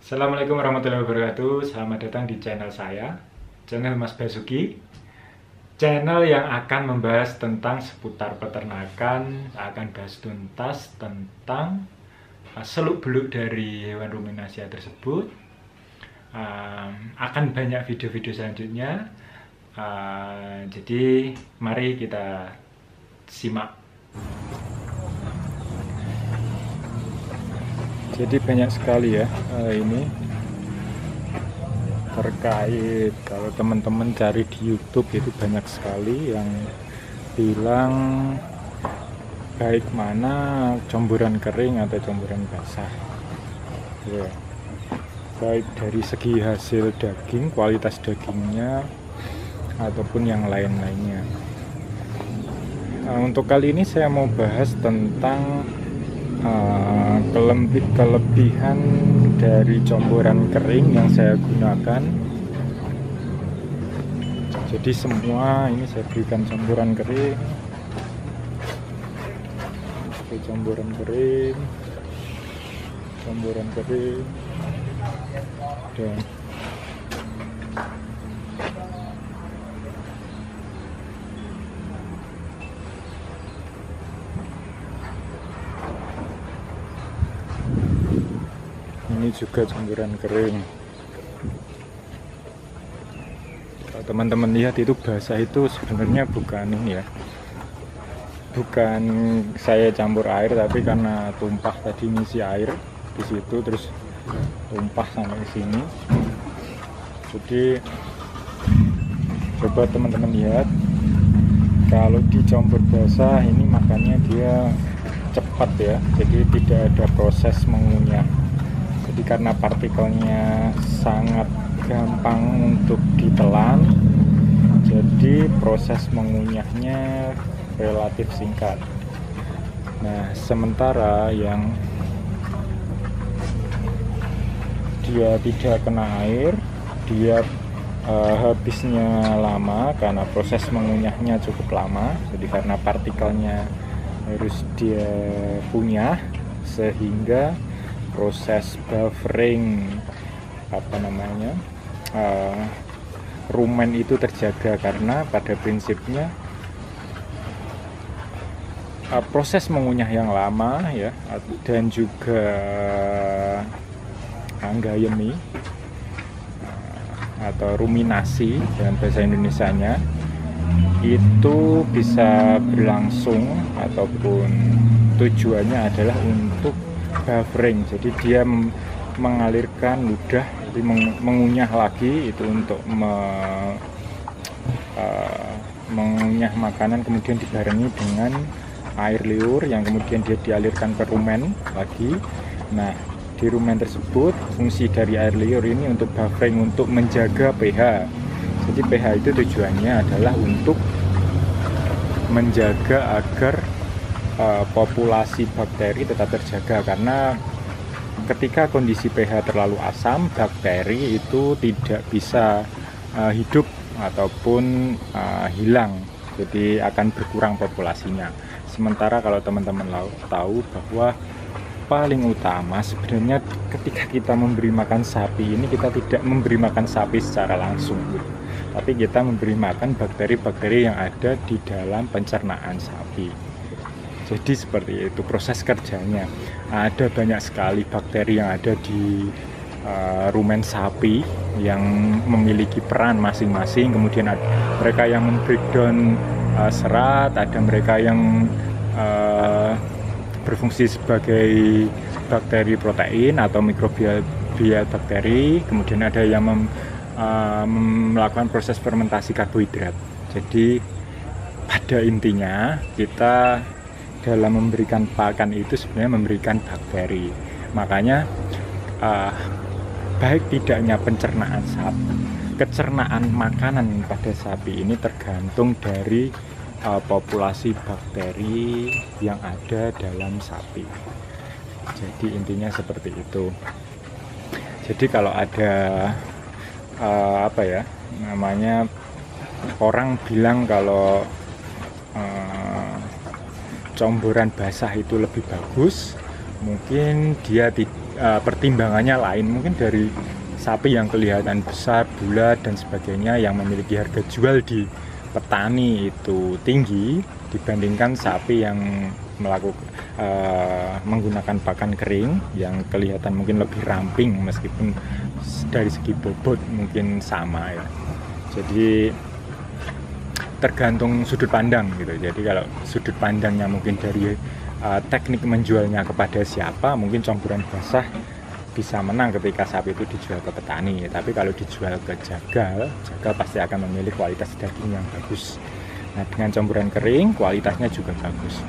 Assalamualaikum warahmatullahi wabarakatuh. Selamat datang di channel saya, channel Mas Basuki. Channel yang akan membahas tentang seputar peternakan, akan bahas tuntas tentang seluk-beluk dari hewan ruminasia tersebut. Akan banyak video-video selanjutnya. Jadi mari kita simak. Jadi banyak sekali ya ini terkait, kalau teman-teman cari di YouTube itu banyak sekali yang bilang baik mana comburan kering atau comburan basah ya, baik dari segi hasil daging, kualitas dagingnya ataupun yang lain-lainnya. Untuk kali ini saya mau bahas tentang kelebihan dari comburan kering yang saya gunakan. Jadi semua ini saya berikan campuran kering. Oke, campuran kering, dan ini juga campuran kering. Kalau teman-teman lihat itu basah, itu sebenarnya bukan ini ya, bukan saya campur air, tapi karena tumpah tadi ngisi air di situ terus tumpah sampai sini. Jadi coba teman-teman lihat, kalau dicampur basah ini makanya dia cepat ya, jadi tidak ada proses mengunyah. Jadi karena partikelnya sangat gampang untuk ditelan, jadi proses mengunyahnya relatif singkat. Nah, sementara yang dia tidak kena air, dia habisnya lama karena proses mengunyahnya cukup lama. Jadi karena partikelnya harus dia kunyah, sehingga proses buffering rumen itu terjaga, karena pada prinsipnya proses mengunyah yang lama ya, dan juga anggayemi atau ruminasi dalam bahasa Indonesianya itu bisa berlangsung, ataupun tujuannya adalah untuk buffering. Jadi dia mengalirkan ludah, jadi mengunyah lagi itu untuk mengunyah makanan, kemudian dibarengi dengan air liur yang kemudian dia dialirkan ke rumen lagi. Nah, di rumen tersebut fungsi dari air liur ini untuk buffering, untuk menjaga pH. Jadi pH itu tujuannya adalah untuk menjaga agar populasi bakteri tetap terjaga, karena ketika kondisi pH terlalu asam, bakteri itu tidak bisa hidup ataupun hilang, jadi akan berkurang populasinya. Sementara kalau teman-teman tahu bahwa paling utama sebenarnya ketika kita memberi makan sapi ini, kita tidak memberi makan sapi secara langsung, tapi kita memberi makan bakteri-bakteri yang ada di dalam pencernaan sapi. Jadi seperti itu proses kerjanya. Ada banyak sekali bakteri yang ada di rumen sapi yang memiliki peran masing-masing. Kemudian ada mereka yang men-breakdown serat, ada mereka yang berfungsi sebagai bakteri protein atau mikrobial bakteri. Kemudian ada yang melakukan proses fermentasi karbohidrat. Jadi pada intinya kita dalam memberikan pakan itu sebenarnya memberikan bakteri. Makanya baik tidaknya pencernaan sapi, kecernaan makanan pada sapi ini tergantung dari populasi bakteri yang ada dalam sapi. Jadi intinya seperti itu. Jadi kalau ada orang bilang kalau campuran basah itu lebih bagus, mungkin dia pertimbangannya lain, mungkin dari sapi yang kelihatan besar, bulat dan sebagainya yang memiliki harga jual di petani itu tinggi dibandingkan sapi yang menggunakan pakan kering yang kelihatan mungkin lebih ramping meskipun dari segi bobot mungkin sama ya. Jadi tergantung sudut pandang gitu. Jadi kalau sudut pandangnya mungkin dari teknik menjualnya kepada siapa, mungkin campuran basah bisa menang ketika sapi itu dijual ke petani. Tapi kalau dijual ke jagal pasti akan memilih kualitas daging yang bagus. Nah, dengan campuran kering kualitasnya juga bagus.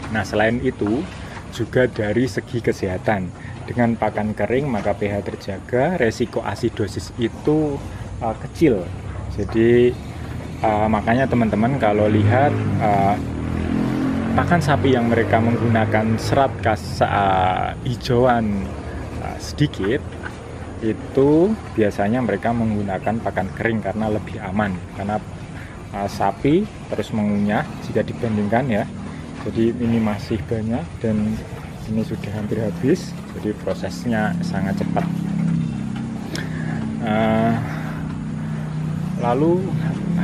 Nah, selain itu juga dari segi kesehatan, dengan pakan kering maka pH terjaga, resiko asidosis itu kecil. Jadi makanya teman-teman kalau lihat pakan sapi yang mereka menggunakan serat hijauan sedikit, itu biasanya mereka menggunakan pakan kering karena lebih aman, karena sapi terus mengunyah jika dibandingkan ya. Jadi ini masih banyak dan ini sudah hampir habis, jadi prosesnya sangat cepat. Lalu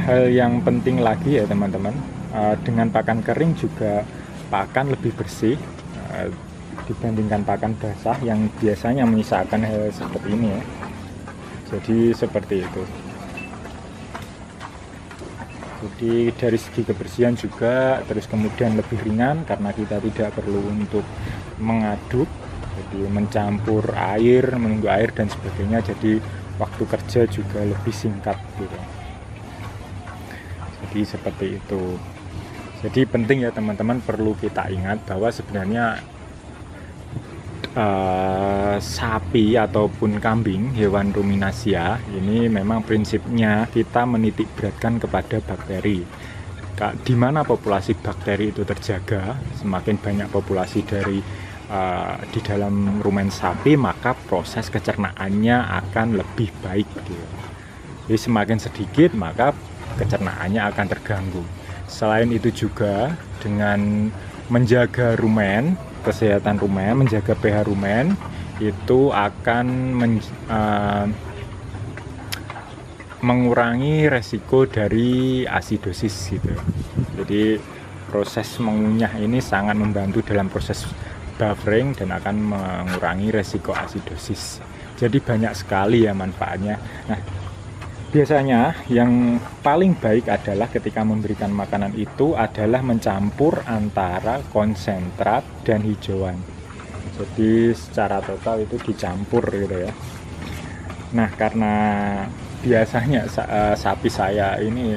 hal yang penting lagi ya teman-teman, dengan pakan kering juga pakan lebih bersih dibandingkan pakan basah yang biasanya menyisakan hal seperti ini ya. Jadi seperti itu. Jadi dari segi kebersihan juga, terus kemudian lebih ringan karena kita tidak perlu untuk mengaduk, jadi mencampur air, menunggu air dan sebagainya. Jadi waktu kerja juga lebih singkat gitu. Jadi seperti itu. Jadi penting ya teman-teman, perlu kita ingat bahwa sebenarnya sapi ataupun kambing, hewan ruminasia ini memang prinsipnya kita menitik beratkan kepada bakteri. Di mana populasi bakteri itu terjaga, semakin banyak populasi dari di dalam rumen sapi, maka proses pencernaannya akan lebih baik gitu. Jadi semakin sedikit maka pencernaannya akan terganggu. Selain itu juga dengan menjaga rumen, kesehatan rumen, menjaga pH rumen itu akan mengurangi resiko dari asidosis gitu. Jadi proses mengunyah ini sangat membantu dalam proses buffering dan akan mengurangi resiko asidosis. Jadi banyak sekali ya manfaatnya. Nah, biasanya yang paling baik adalah ketika memberikan makanan itu adalah mencampur antara konsentrat dan hijauan. Jadi secara total itu dicampur gitu ya. Nah, karena biasanya sapi saya ini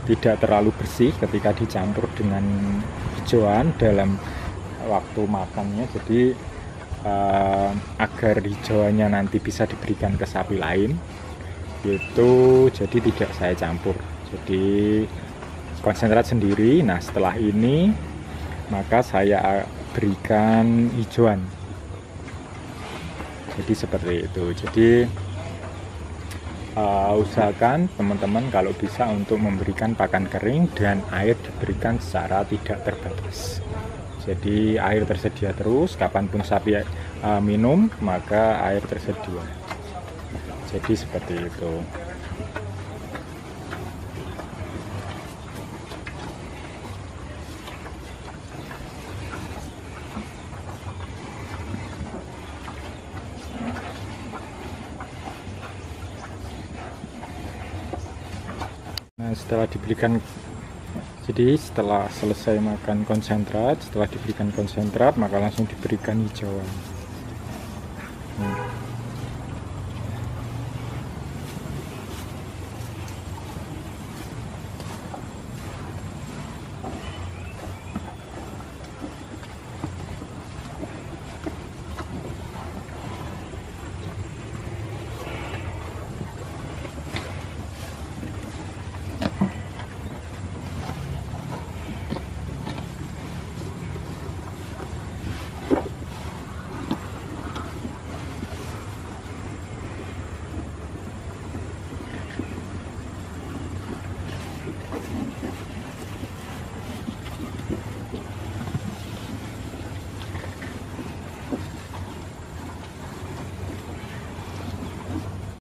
tidak terlalu bersih ketika dicampur dengan hijauan dalam waktu makannya, jadi agar hijauannya nanti bisa diberikan ke sapi lain itu, jadi tidak saya campur, jadi konsentrat sendiri. Nah, setelah ini maka saya berikan hijauan, jadi seperti itu. Jadi usahakan teman-teman kalau bisa untuk memberikan pakan kering dan air diberikan secara tidak terbatas. Jadi air tersedia terus, kapanpun sapi minum maka air tersedia. Jadi seperti itu. Nah, setelah diberikan, jadi setelah selesai makan konsentrat, setelah diberikan konsentrat maka langsung diberikan hijauan.